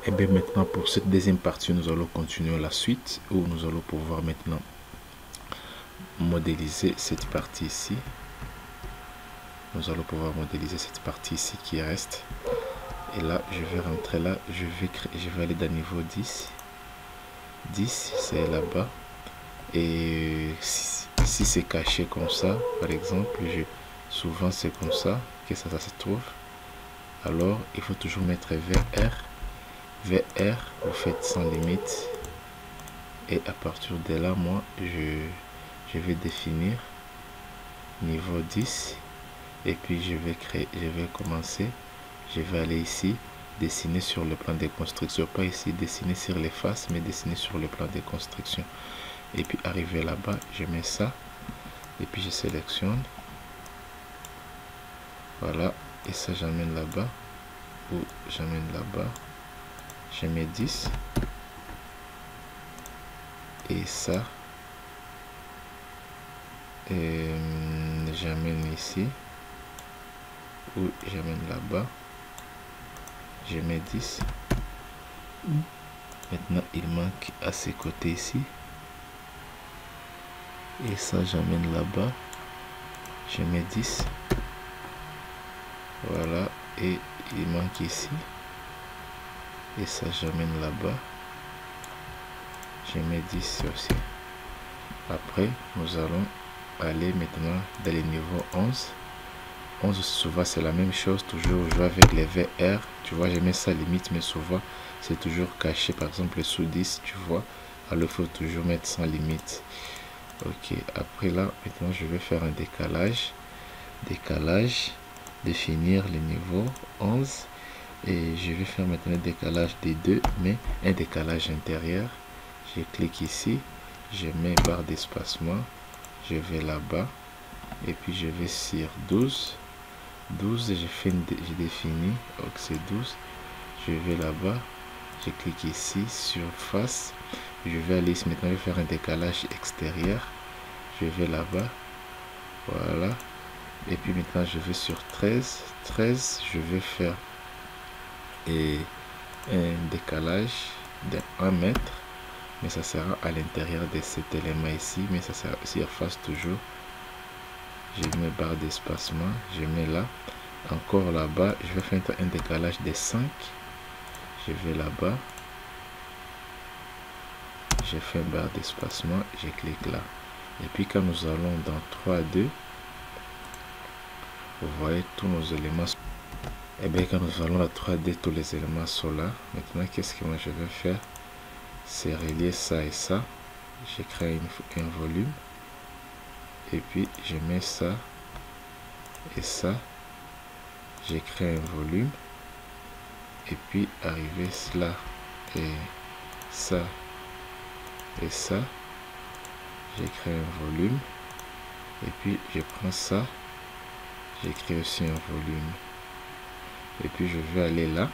Et bien maintenant pour cette deuxième partie, nous allons continuer la suite où nous allons pouvoir maintenant modéliser cette partie ici. Nous allons pouvoir modéliser cette partie ici qui reste. Et là, je vais rentrer là, je vais aller dans niveau 10. 10, c'est là-bas. Et si c'est caché comme ça, par exemple, souvent c'est comme ça que ça se trouve. Alors, il faut toujours mettre VR. VR, vous faites sans limite. Et à partir de là, moi, je vais définir niveau 10. Et puis, je vais commencer. Je vais aller ici, dessiner sur le plan des constructions. Pas ici, dessiner sur les faces, mais dessiner sur le plan des constructions. Et puis, arriver là-bas, je mets ça. Et puis, je sélectionne. Voilà. Et ça, j'amène là-bas. Ou j'amène là-bas. Je mets 10. Et ça. Et j'amène ici. Ou j'amène là-bas. Je mets 10. Maintenant, il manque à ces côtés ici. Et ça, j'amène là-bas. Je mets 10. Voilà. Et il manque ici. Et ça, j'amène là-bas. Je mets 10 aussi. Après, nous allons aller maintenant dans les niveaux 11. 11, souvent, c'est la même chose. Toujours jouer avec les VR. Tu vois, je mets ça limite, mais souvent, c'est toujours caché. Par exemple, sous 10, tu vois. Alors, il faut toujours mettre sans limite. Ok, après là, maintenant, je vais faire un décalage. Décalage, définir le niveau 11. Et je vais faire maintenant un décalage des deux, mais un décalage intérieur. Je clique ici, je mets barre d'espacement, je vais là-bas, et puis je vais sur 12. 12, je définis, donc c'est 12. Je vais là-bas, je clique ici sur face. Je vais aller ici, maintenant je vais faire un décalage extérieur. Je vais là-bas, voilà. Et puis maintenant je vais sur 13. 13, je vais faire un décalage de 1 mètre. Mais ça sera à l'intérieur de cet élément ici. Mais ça sera surface toujours. Je mets barre d'espacement. Je mets là. Encore là-bas. Je vais faire un décalage de 5. Je vais là-bas. Je fais une barre d'espacement. Je clique là. Et puis quand nous allons dans 3D, vous voyez tous nos éléments. Et bien quand nous allons à 3D, tous les éléments sont là. Maintenant, qu'est-ce que moi je vais faire? C'est relier ça et ça. Je crée un volume. Et puis je mets ça et ça. Je crée un volume. Et puis arriver là et ça et ça. Je crée un volume. Et puis je prends ça. Je crée aussi un volume. Et puis je vais aller là.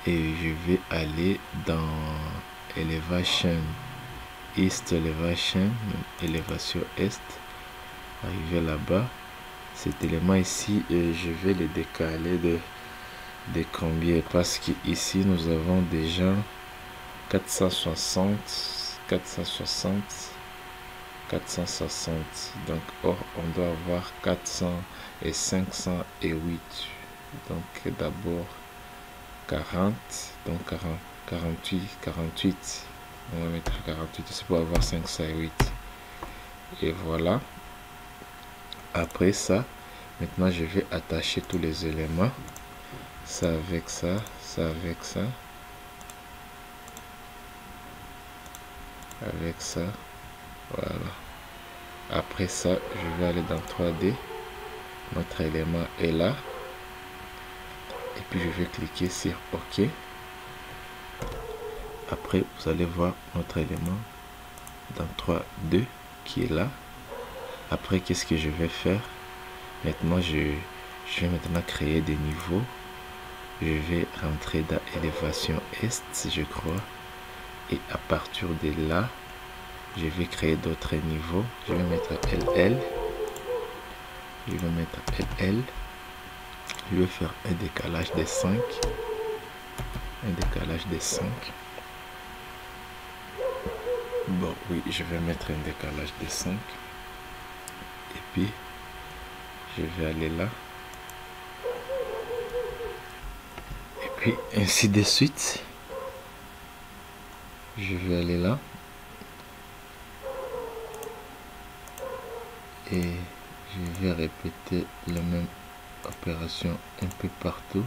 Et je vais aller dans Elevation East, Elevation, élévation Est. Arriver là-bas. Cet élément ici, je vais le décaler de combien? Parce qu'ici, nous avons déjà 460, 460, 460. Donc, or, on doit avoir 400 et 508. Donc, d'abord 40, donc 48. On va mettre 48 ici pour avoir 508. Et voilà. Après ça, maintenant je vais attacher tous les éléments. Ça avec ça, ça avec ça. Avec ça. Voilà. Après ça, je vais aller dans 3D. Notre élément est là. Et puis je vais cliquer sur OK. Après, vous allez voir notre élément dans 3D qui est là. Après, qu'est-ce que je vais faire? Maintenant, je vais maintenant créer des niveaux. Je vais rentrer dans élévation Est, je crois. Et à partir de là, je vais créer d'autres niveaux. Je vais mettre LL. Je vais mettre LL. Je vais faire un décalage de 5. un décalage de 5. Bon, oui, je vais mettre un décalage de 5. Et puis, je vais aller là. Et puis, ainsi de suite. Je vais aller là. Et je vais répéter la même opération un peu partout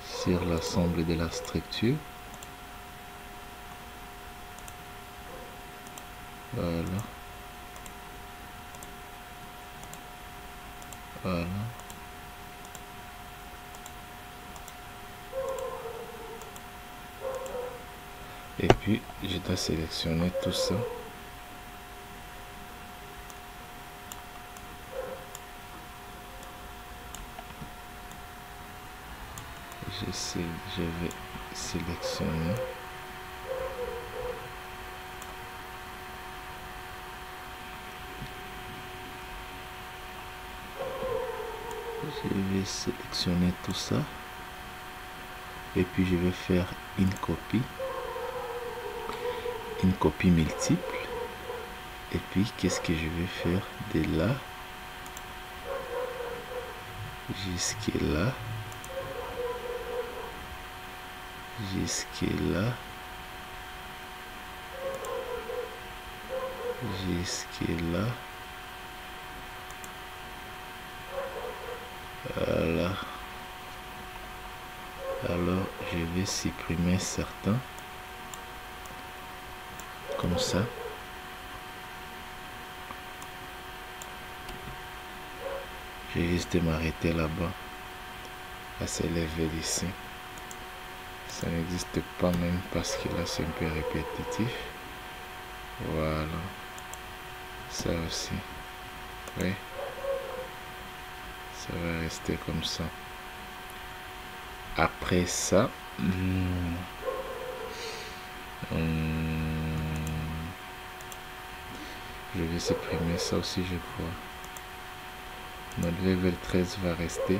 sur l'ensemble de la structure. Voilà. Voilà. Et puis, je dois sélectionner tout ça. Je vais sélectionner. Je vais sélectionner tout ça. Et puis, je vais faire une copie multiple. Et puis, qu'est-ce que je vais faire de là jusqu'à là, jusqu'à là, jusqu'à là. Voilà. Alors, je vais supprimer certains. Comme ça. Je risque de m'arrêter là-bas. À ce level ici. Ça n'existe pas même parce que là c'est un peu répétitif. Voilà. Ça aussi. Oui. Ça va rester comme ça. Après ça, je vais supprimer ça aussi, je crois. Notre level 13 va rester.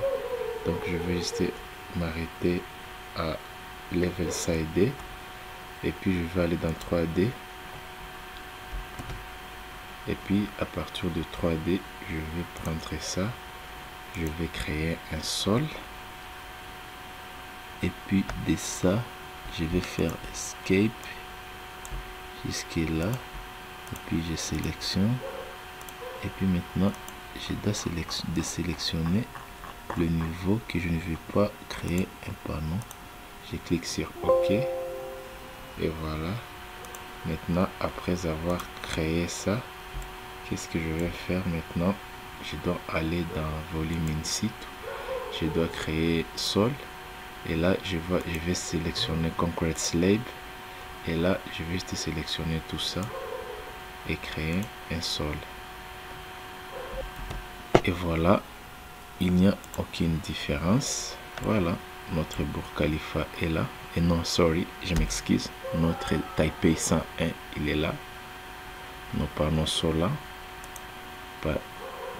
Donc je vais juste m'arrêter à level side. Et puis je vais aller dans 3D. Et puis à partir de 3D, je vais prendre ça. Je vais créer un sol. Et puis de ça, je vais faire escape jusqu'à là. Et puis je sélectionne. Et puis maintenant, je dois sélectionner le niveau que je ne veux pas créer un panneau. Je clique sur OK. Et voilà. Maintenant, après avoir créé ça, qu'est-ce que je vais faire maintenant? Je dois aller dans volume in situ. Je dois créer sol. Et là, je vais sélectionner Concrete Slab. Et là, je vais juste sélectionner tout ça et créer un sol. Et voilà, il n'y a aucune différence. Voilà, notre Burj Khalifa est là. Et non, sorry, je m'excuse. Notre Taipei 101, il est là. Nos panneaux sont là. Pas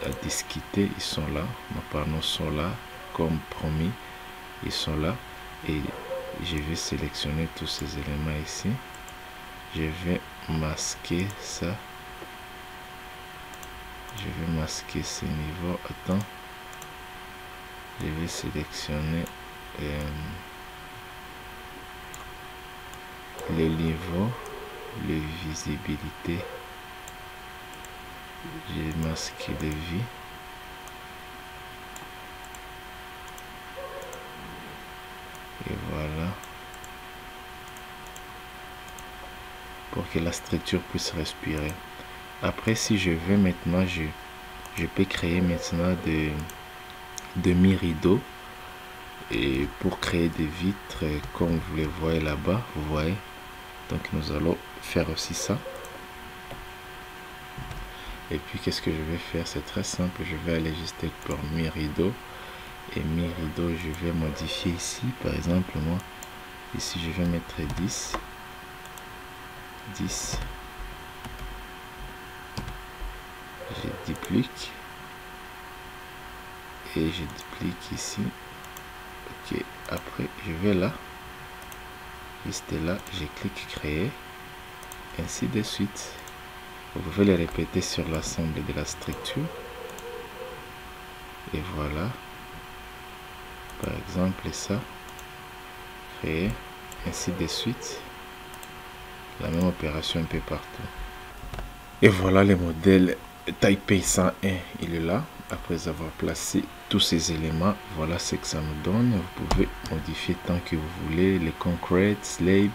à discuter, ils sont là. Nos panneaux sont là. Comme promis, ils sont là. Et je vais sélectionner tous ces éléments ici. Je vais masquer ça. Je vais masquer ces niveaux. Attends. Je vais sélectionner les niveaux, les visibilités. J'ai masqué les vies. Et voilà. Pour que la structure puisse respirer. Après, si je veux maintenant, je peux créer maintenant des demi-rideaux. Et pour créer des vitres, comme vous les voyez là-bas, vous voyez. Donc nous allons faire aussi ça. Et puis qu'est-ce que je vais faire? C'est très simple. Je vais aller juste pour mi-rideau. Et mi-rideau, je vais modifier ici. Par exemple, moi, ici, je vais mettre 10. 10. Je duplique. Et je duplique ici. Ok. Après, je vais là. juste là, je clique créer, ainsi de suite. Vous pouvez les répéter sur l'ensemble de la structure. Et voilà, par exemple ça, créer, ainsi de suite. La même opération un peu partout. Et voilà le modèle Taipei 101, il est là. Après avoir placé tous ces éléments, voilà ce que ça nous donne. Vous pouvez modifier tant que vous voulez. Les concrete slab,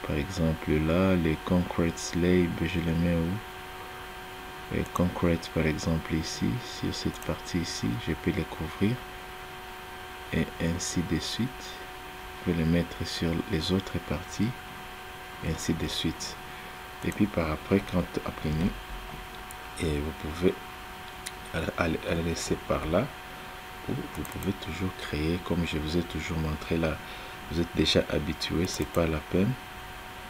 par exemple là, les concrete slab, je les mets où? Les concrete par exemple ici, sur cette partie ici, je peux les couvrir. Et ainsi de suite. Je vais les mettre sur les autres parties. Et ainsi de suite. Et puis par après, quand imprimé, et vous pouvez aller laisser par là, ou vous pouvez toujours créer comme je vous ai toujours montré là. Vous êtes déjà habitué, c'est pas la peine.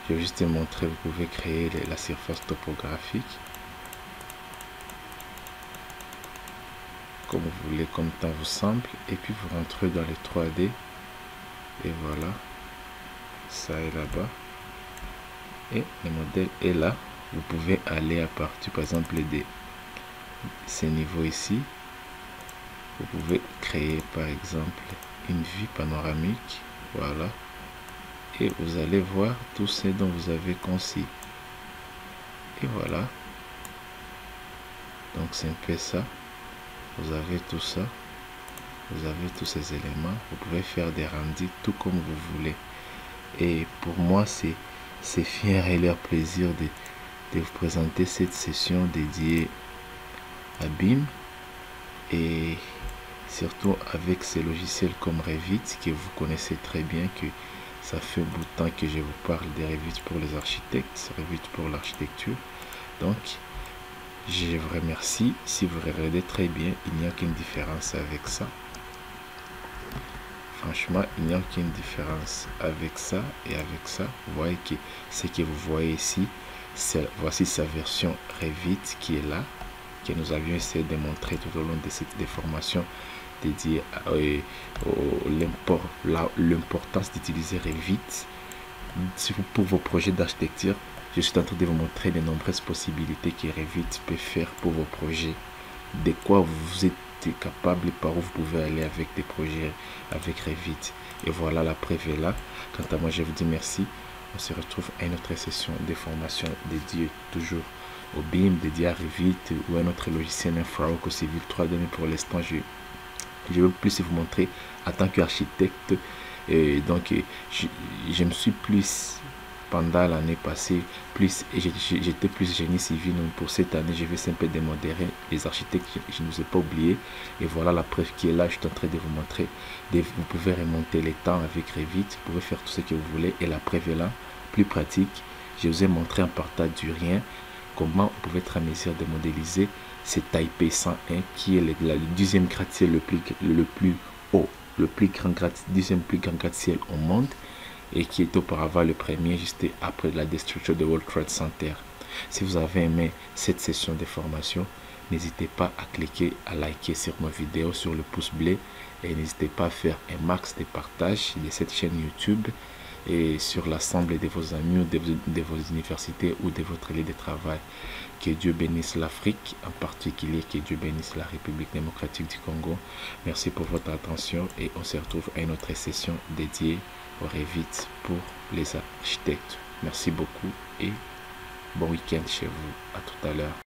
Je vais juste te montrer, vous pouvez créer la surface topographique comme vous voulez, comme temps vous semble, et puis vous rentrez dans les 3D et voilà, ça est là-bas et le modèle est là. Vous pouvez aller à partir par exemple de ces niveaux ici. Vous pouvez créer par exemple une vue panoramique, voilà, et vous allez voir tout ce dont vous avez conçu. Et voilà, donc c'est un peu ça. Vous avez tout ça, vous avez tous ces éléments. Vous pouvez faire des rendus tout comme vous voulez. Et pour moi, c'est fier et leur plaisir de vous présenter cette session dédiée à BIM, et surtout avec ces logiciels comme Revit que vous connaissez très bien, que ça fait un bout de temps que je vous parle de Revit pour les architectes, Revit pour l'architecture. Donc je vous remercie. Si vous regardez très bien, il n'y a qu'une différence avec ça. Franchement, il n'y a aucune différence avec ça et avec ça. Vous voyez que ce que vous voyez ici, voici sa version Revit qui est là, que nous avions essayé de montrer tout au long de cette déformation dédiée à l'importance d'utiliser Revit pour vos projets d'architecture. Je suis en train de vous montrer les nombreuses possibilités que Revit peut faire pour vos projets, de quoi vous êtes capable et par où vous pouvez aller avec des projets avec Revit. Et voilà, la preuve est là. Quant à moi, je vous dis merci. On se retrouve à une autre session de formation dédiée toujours au BIM, dédiée à Revit ou à notre logiciel Infrawork au Civil 3D. Mais pour l'instant, je veux plus vous montrer en tant qu'architecte. Et donc, je me suis plus, pendant l'année passée, j'étais plus génie civil. Donc pour cette année, je vais simplement démodérer les architectes. Je ne vous ai pas oublié. Et voilà la preuve qui est là. Je suis en train de vous montrer. Vous pouvez remonter les temps avec Revit. Vous pouvez faire tout ce que vous voulez. Et la preuve est là, plus pratique. Je vous ai montré en partant du rien comment vous pouvez être en mesure de modéliser ce Taipei 101 qui est le deuxième gratte-ciel le plus haut, deuxième plus grand gratte-ciel au monde, et qui est auparavant le premier juste après la destruction de World Trade Center. Si vous avez aimé cette session de formation, n'hésitez pas à cliquer, à liker sur nos vidéos, sur le pouce bleu, et n'hésitez pas à faire un max de partage de cette chaîne YouTube et sur l'ensemble de vos amis ou de vos universités ou de votre lieu de travail. Que Dieu bénisse l'Afrique, en particulier que Dieu bénisse la République démocratique du Congo. Merci pour votre attention et on se retrouve à une autre session dédiée au Revit pour les architectes. Merci beaucoup et bon week-end chez vous. À tout à l'heure.